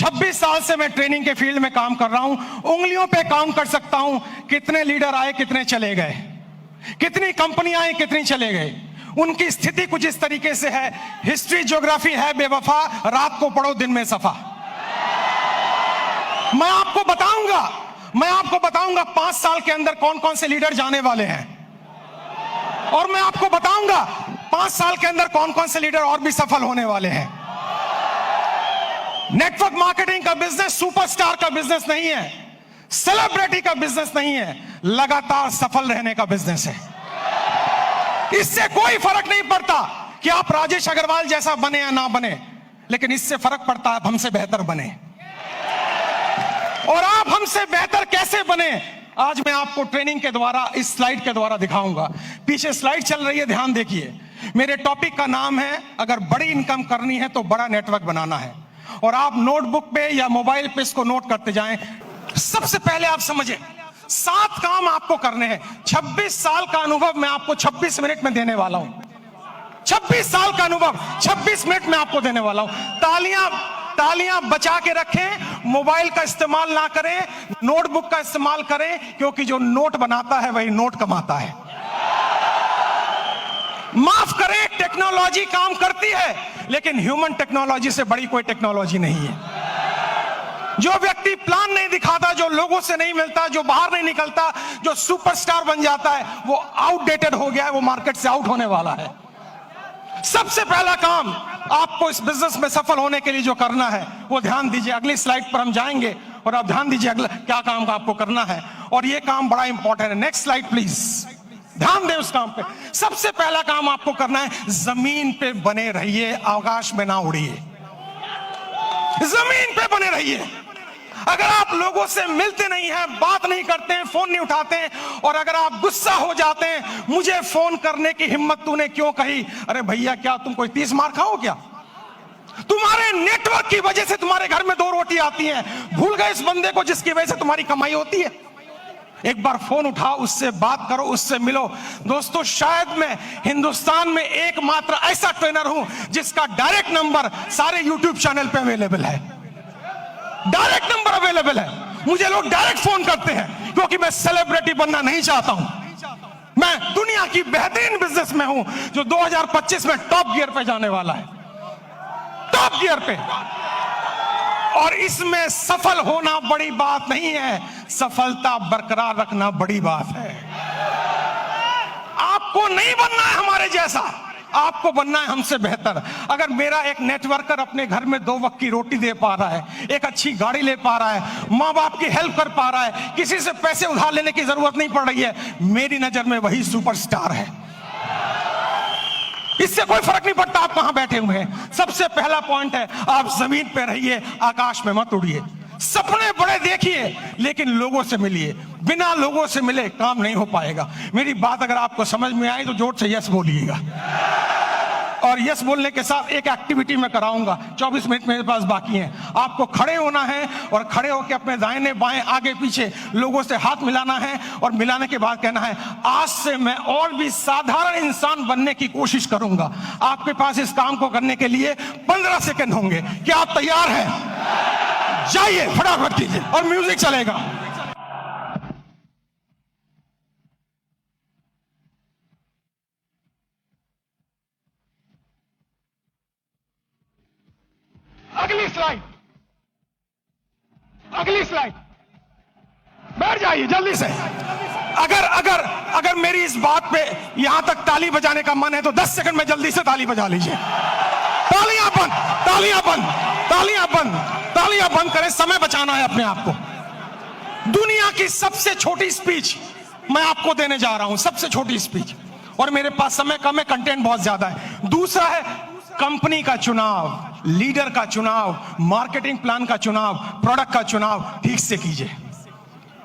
26 साल से मैं ट्रेनिंग के फील्ड में काम कर रहा हूं। उंगलियों पे काउंट कर सकता हूं कितने लीडर आए, कितने चले गए, कितनी कंपनियां आई, कितनी चले गए। उनकी स्थिति कुछ इस तरीके से है, हिस्ट्री ज्योग्राफी है बेवफा, रात को पढ़ो दिन में सफा। मैं आपको बताऊंगा 5 साल के अंदर कौन कौन से लीडर जाने वाले हैं, और मैं आपको बताऊंगा 5 साल के अंदर कौन कौन से लीडर और भी सफल होने वाले हैं। नेटवर्क मार्केटिंग का बिजनेस सुपरस्टार का बिजनेस नहीं है, सेलिब्रिटी का बिजनेस नहीं है, लगातार सफल रहने का बिजनेस है। इससे कोई फर्क नहीं पड़ता कि आप राजेश अग्रवाल जैसा बने या ना बने, लेकिन इससे फर्क पड़ता है आप हमसे बेहतर बने। और आप हमसे बेहतर कैसे बने, आज मैं आपको ट्रेनिंग के द्वारा, इस स्लाइड के द्वारा दिखाऊंगा। पीछे स्लाइड चल रही है, ध्यान देखिए। मेरे टॉपिक का नाम है, अगर बड़ी इनकम करनी है तो बड़ा नेटवर्क बनाना है। और आप नोटबुक पे या मोबाइल पे इसको नोट करते जाएं। सबसे पहले आप समझें, 7 काम आपको करने हैं। 26 साल का अनुभव मैं आपको 26 मिनट में देने वाला हूं। 26 साल का अनुभव 26 मिनट में आपको देने वाला हूं। तालियां बचा के रखें, मोबाइल का इस्तेमाल ना करें, नोटबुक का इस्तेमाल करें, क्योंकि जो नोट बनाता है वही नोट कमाता है। माफ करें, टेक्नोलॉजी काम करती है, लेकिन ह्यूमन टेक्नोलॉजी से बड़ी कोई टेक्नोलॉजी नहीं है। जो व्यक्ति प्लान नहीं दिखाता, जो लोगों से नहीं मिलता, जो बाहर नहीं निकलता, जो सुपरस्टार बन जाता है, वो आउटडेटेड हो गया है, वो मार्केट से आउट होने वाला है। सबसे पहला काम आपको इस बिजनेस में सफल होने के लिए जो करना है वो ध्यान दीजिए। अगली स्लाइड पर हम जाएंगे और आप ध्यान दीजिए अगला क्या काम का आपको करना है, और ये काम बड़ा इंपॉर्टेंट है। नेक्स्ट स्लाइड प्लीज, ध्यान दें उस काम पे। सबसे पहला काम आपको करना है, जमीन पे बने रहिए, आकाश में ना उड़िए। जमीन पे बने रहिए। अगर आप लोगों से मिलते नहीं हैं, बात नहीं करते हैं, फोन नहीं उठाते हैं, और अगर आप गुस्सा हो जाते हैं, मुझे फोन करने की हिम्मत तूने क्यों कही, अरे भैया क्या तुम कोई 30 मार खाओ क्या? तुम्हारे नेटवर्क की वजह से तुम्हारे घर में 2 रोटी आती हैं। भूल गए इस बंदे को जिसकी वजह से तुम्हारी कमाई होती है? एक बार फोन उठाओ, उससे बात करो, उससे मिलो। दोस्तों, शायद मैं हिंदुस्तान में एकमात्र ऐसा ट्रेनर हूं जिसका डायरेक्ट नंबर सारे यूट्यूब चैनल पे अवेलेबल है। डायरेक्ट नंबर अवेलेबल है। मुझे लोग डायरेक्ट फोन करते हैं, क्योंकि मैं सेलिब्रिटी बनना नहीं चाहता हूं। मैं दुनिया की बेहतरीन बिजनेस में हूं, जो 2025 में टॉप गियर पे जाने वाला है, टॉप गियर पे। और इसमें सफल होना बड़ी बात नहीं है, सफलता बरकरार रखना बड़ी बात है। आपको नहीं बनना है हमारे जैसा, आपको बनना है हमसे बेहतर। अगर मेरा एक नेटवर्कर अपने घर में 2 वक्त की रोटी दे पा रहा है, एक अच्छी गाड़ी ले पा रहा है, माँ बाप की हेल्प कर पा रहा है, किसी से पैसे उधार लेने की जरूरत नहीं पड़ रही है, मेरी नजर में वही सुपरस्टार है। इससे कोई फर्क नहीं पड़ता आप कहां बैठे हुए हैं। सबसे पहला पॉइंट है, आप जमीन पे रहिए, आकाश में मत उड़िए। सपने बड़े देखिए, लेकिन लोगों से मिलिए। बिना लोगों से मिले काम नहीं हो पाएगा। मेरी बात अगर आपको समझ में आई तो जोर से यस बोलिएगा। और यस बोलने के साथ एक एक्टिविटी मैं कराऊंगा। 24 मिनट मेरे पास बाकी हैं। आपको खड़े होना है और खड़े होकर अपने दाहिने बाएं आगे पीछे लोगों से हाथ मिलाना है, और मिलाने के बाद कहना है, आज से मैं और भी साधारण इंसान बनने की कोशिश करूंगा। आपके पास इस काम को करने के लिए 15 सेकंड होंगे। क्या आप तैयार हैं? जाइए, फटाफट कीजिए, और म्यूजिक चलेगा। अगली स्लाइड, बैठ जाइए जल्दी से। अगर मेरी इस बात पे यहां तक ताली बजाने का मन है तो 10 सेकंड में जल्दी से ताली बजा लीजिए। तालियां बंद, तालियां बंद, तालियां बंद, तालियां बंद करें। समय बचाना है अपने आप को। दुनिया की सबसे छोटी स्पीच मैं आपको देने जा रहा हूं, सबसे छोटी स्पीच, और मेरे पास समय कम है, कंटेंट बहुत ज्यादा है। दूसरा है कंपनी का चुनाव, लीडर का चुनाव, मार्केटिंग प्लान का चुनाव, प्रोडक्ट का चुनाव ठीक से कीजिए।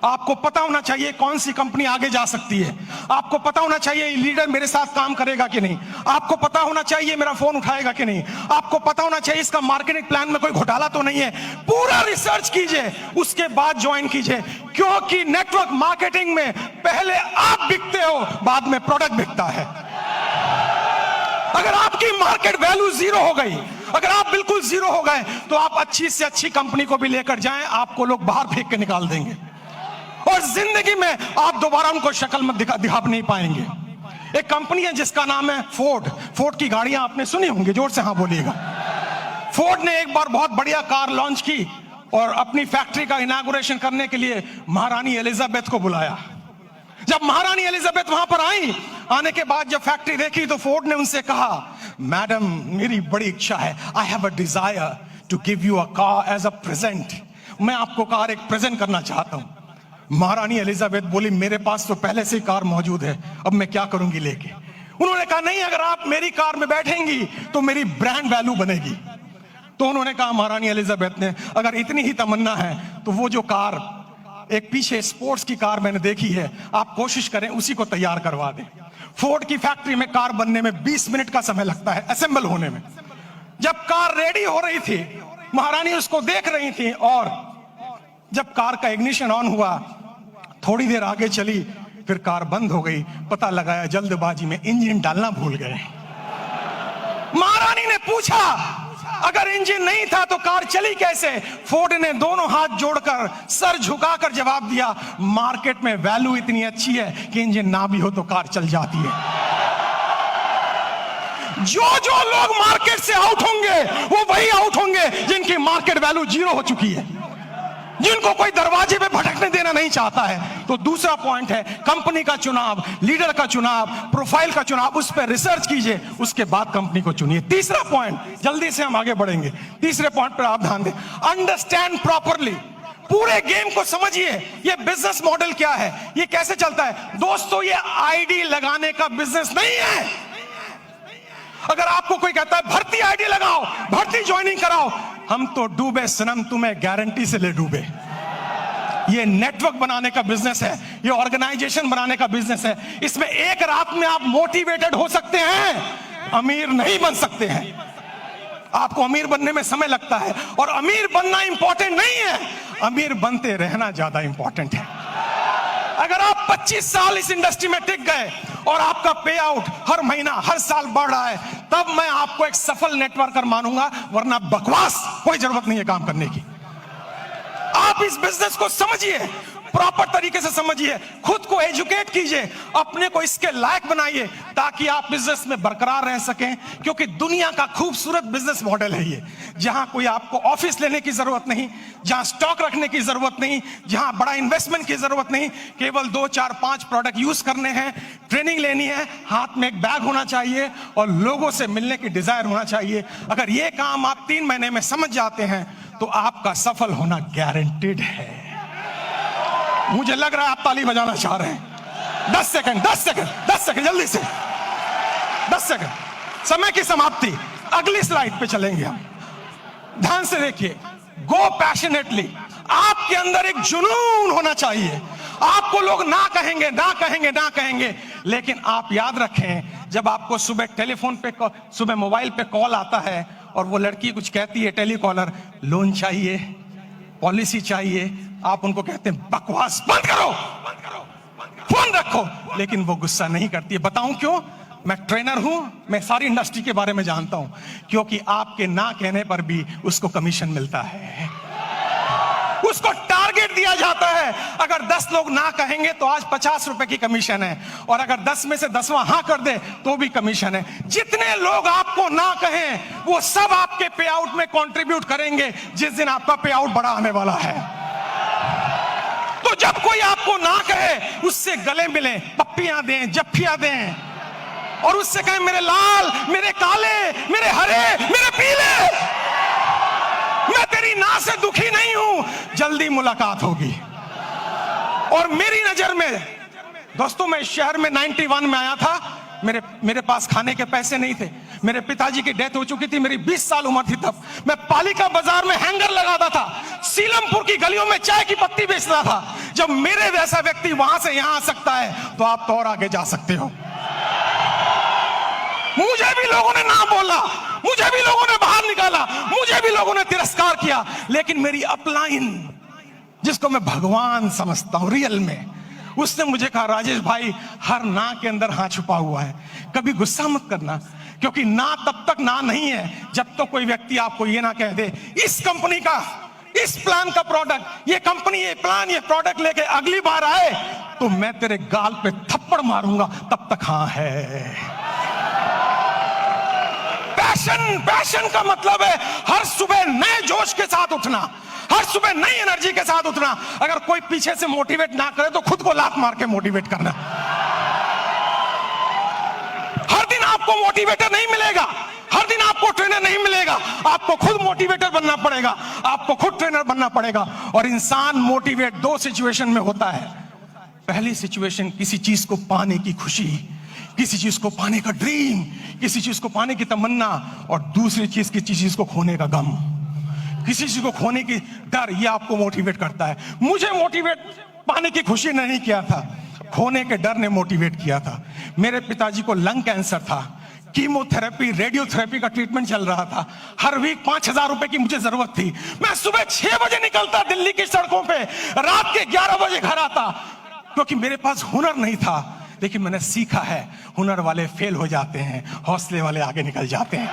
आपको पता होना चाहिए कौन सी कंपनी आगे जा सकती है। आपको पता होना चाहिए लीडर मेरे साथ काम करेगा कि नहीं। आपको पता होना चाहिए मेरा फोन उठाएगा कि नहीं। आपको पता होना चाहिए इसका मार्केटिंग प्लान में कोई घोटाला तो नहीं है। पूरा रिसर्च कीजिए, उसके बाद ज्वाइन कीजिए, क्योंकि नेटवर्क मार्केटिंग में पहले आप बिकते हो, बाद में प्रोडक्ट बिकता है। अगर आपकी मार्केट वैल्यू 0 हो गई, अगर आप बिल्कुल जीरो हो गए तो आप अच्छी से अच्छी कंपनी को भी लेकर जाएं, आपको लोग बाहर फेंक के निकाल देंगे और जिंदगी में आप दोबारा उनको शक्ल में दिखा नहीं पाएंगे। एक कंपनी है जिसका नाम है फोर्ड। फोर्ड की गाड़ियां आपने सुनी होंगी, जोर से हाँ बोलिएगा। फोर्ड ने एक बार बहुत बढ़िया कार लॉन्च की और अपनी फैक्ट्री का इनॉग्रेशन करने के लिए महारानी एलिजाबेथ को बुलाया। जब महारानी एलिजाबेथ वहां पर आई, आने के बाद जब फैक्ट्री देखी तो फोर्ड ने उनसे कहा, मैडम मेरी बड़ी इच्छा है, I have a desire to give you a car as a present. मैं आपको कार एक प्रेजेंट करना चाहता हूं। महारानी एलिजाबेथ बोली, मेरे पास तो पहले से ही कार मौजूद है, अब मैं क्या करूंगी लेके। उन्होंने कहा, नहीं, अगर आप मेरी कार में बैठेंगी तो मेरी ब्रांड वैल्यू बनेगी। तो उन्होंने कहा, महारानी एलिजाबेथ ने, अगर इतनी ही तमन्ना है तो वो जो कार एक पीछे स्पोर्ट्स की कार मैंने देखी है, आप कोशिश करें उसी को तैयार करवा दें। फोर्ड की फैक्ट्री में कार बनने में 20 मिनट का समय लगता है, असेंबल होने में। जब कार रेडी हो रही थी, महारानी उसको देख रही थी और जब कार का इग्निशन ऑन हुआ, थोड़ी देर आगे चली, फिर कार बंद हो गई। पता लगाया जल्दबाजी में इंजन डालना भूल गए। महारानी ने पूछा, अगर इंजन नहीं था तो कार चली कैसे? फोर्ड ने दोनों हाथ जोड़कर सर झुकाकर जवाब दिया, मार्केट में वैल्यू इतनी अच्छी है कि इंजन ना भी हो तो कार चल जाती है। जो लोग मार्केट से आउट होंगे वो वही आउट होंगे जिनकी मार्केट वैल्यू जीरो हो चुकी है, जिनको कोई दरवाजे पे भटकने देना नहीं चाहता है। तो दूसरा पॉइंट है कंपनी का चुनाव, लीडर का चुनाव, प्रोफाइल का चुनाव, उस पर रिसर्च कीजिए, उसके बाद कंपनी को चुनिए। तीसरा पॉइंट, जल्दी से हम आगे बढ़ेंगे, तीसरे पॉइंट पर आप ध्यान दें, अंडरस्टैंड प्रॉपरली। पूरे गेम को समझिए, ये बिजनेस मॉडल क्या है, ये कैसे चलता है। दोस्तों, ये आईडी लगाने का बिजनेस नहीं है। अगर आपको कोई कहता है भर्ती आईडी लगाओ, भर्ती ज्वाइनिंग कराओ, हम तो डूबे सनम, तुम्हें गारंटी से ले डूबे। ये नेटवर्क बनाने का बिजनेस है, ये ऑर्गेनाइजेशन बनाने का बिजनेस है। इसमें एक रात में आप मोटिवेटेड हो सकते हैं, अमीर नहीं बन सकते हैं। आपको अमीर बनने में समय लगता है और अमीर बनना इंपॉर्टेंट नहीं है, अमीर बनते रहना ज्यादा इंपॉर्टेंट है। अगर आप 25 साल इस इंडस्ट्री में टिक गए और आपका पे आउट हर महीना हर साल बढ़ रहा है, तब मैं आपको एक सफल नेटवर्कर मानूंगा, वरना बकवास कोई जरूरत नहीं है काम करने की। आप इस बिजनेस को समझिए, प्रॉपर तरीके से समझिए, खुद को एजुकेट कीजिए, अपने को इसके लायक बनाइए ताकि आप बिजनेस में बरकरार रह सकें। क्योंकि दुनिया का खूबसूरत बिजनेस मॉडल है ये, जहां कोई आपको ऑफिस लेने की जरूरत नहीं, जहां स्टॉक रखने की जरूरत नहीं, जहां बड़ा इन्वेस्टमेंट की जरूरत नहीं, केवल 2, 4, 5 प्रोडक्ट यूज करने हैं, ट्रेनिंग लेनी है, हाथ में एक बैग होना चाहिए और लोगों से मिलने की डिजायर होना चाहिए। अगर ये काम आप 3 महीने में समझ जाते हैं तो आपका सफल होना गारंटेड है। मुझे लग रहा है आप ताली बजाना चाह रहे हैं। 10 सेकंड, 10 सेकंड, 10 सेकंड, जल्दी से 10 सेकंड, समय की समाप्ति। अगली स्लाइड पे चलेंगे हम। ध्यान से देखिए, गो पैशनेटली। आपके अंदर एक जुनून होना चाहिए। आपको लोग ना कहेंगे, ना कहेंगे, ना कहेंगे, लेकिन आप याद रखें, जब आपको सुबह टेलीफोन पे, सुबह मोबाइल पे कॉल आता है और वो लड़की कुछ कहती है, टेलीकॉलर, लोन चाहिए, पॉलिसी चाहिए, आप उनको कहते हैं बकवास बंद करो, फोन रखो, लेकिन वो गुस्सा नहीं करती है। बताऊं क्यों? मैं ट्रेनर हूं, मैं सारी इंडस्ट्री के बारे में जानता हूं। क्योंकि आपके ना कहने पर भी उसको कमीशन मिलता है, उसको टारगेट दिया जाता है। अगर 10 लोग ना कहेंगे तो आज 50 रुपए की कमीशन है, और अगर 10 में से 10वां हाँ कर दे तो भी कमीशन है। जितने लोग आपको ना कहें वो सब आपके पे आउट में कंट्रीब्यूट करेंगे जिस दिन आपका पे आउट बड़ा आने वाला है। तो जब कोई आपको ना कहे, उससे गले मिलें, पप्पियां दें, जफ्फियां दें, और उससे कहें मेरे लाल, मेरे काले, मेरे हरे, मेरे पीले, मैं तेरी ना से दुखी नहीं हूं, जल्दी मुलाकात होगी। और मेरी नजर में दोस्तों, मैं शहर में 91 में आया था, मेरे पास खाने के पैसे नहीं थे, मेरे पिताजी की डेथ हो चुकी थी, मेरी 20 साल उम्र थी तब। मैं पालिका बाजार में हैंगर लगाता था, सीलमपुर की गलियों में चाय की पत्ती बेचता था। जब मेरे जैसा व्यक्ति वहां से यहां आ सकता है तो आप तो और आगे जा सकते हो। मुझे भी लोगों ने ना बोला, मुझे भी लोगों ने बाहर निकाला, मुझे भी लोगों ने तिरस्कार किया, लेकिन मेरी अपलाइन, जिसको मैं भगवान समझता हूं रियल में, उसने मुझे कहा, राजेश भाई, हर ना के अंदर हाँ छुपा हुआ है, कभी गुस्सा मत करना, क्योंकि ना तब तक ना नहीं है जब तो कोई व्यक्ति आपको ये ना कह दे इस कंपनी का, इस प्लान का प्रोडक्ट, ये कंपनी, ये प्लान, ये प्रोडक्ट लेके अगली बार आए तो मैं तेरे गाल पे थप्पड़ मारूंगा, तब तक हाँ है। पैशन का मतलब है हर सुबह नए जोश के साथ उठना, हर सुबह नई एनर्जी के साथ उठना। अगर कोई पीछे से मोटिवेट ना करे तो खुद को लात मार के मोटिवेट करना। हर दिन आपको मोटिवेटर नहीं मिलेगा, हर दिन आपको ट्रेनर नहीं मिलेगा, आपको खुद मोटिवेटर बनना पड़ेगा, आपको खुद ट्रेनर बनना पड़ेगा। और इंसान मोटिवेट दो सिचुएशन में होता है। पहली सिचुएशन किसी चीज को पाने की खुशी, किसी चीज को पाने का ड्रीम, किसी चीज को पाने की तमन्ना, और दूसरी चीज किसी चीज को खोने का गम, किसी चीज को खोने की डर, ये आपको मोटिवेट करता है। मुझे मोटिवेट पाने की खुशी ने नहीं किया था, खोने के डर ने मोटिवेट किया था। मेरे पिताजी को लंग कैंसर था, कीमोथेरेपी, रेडियोथेरेपी का ट्रीटमेंट चल रहा था, हर वीक 5,000 रुपए की मुझे जरूरत थी। मैं सुबह 6 बजे निकलता दिल्ली की सड़कों पे, रात के 11 बजे घर आता, क्योंकि मेरे पास हुनर नहीं था। लेकिन मैंने सीखा है, हुनर वाले फेल हो जाते हैं, हौसले वाले आगे निकल जाते हैं।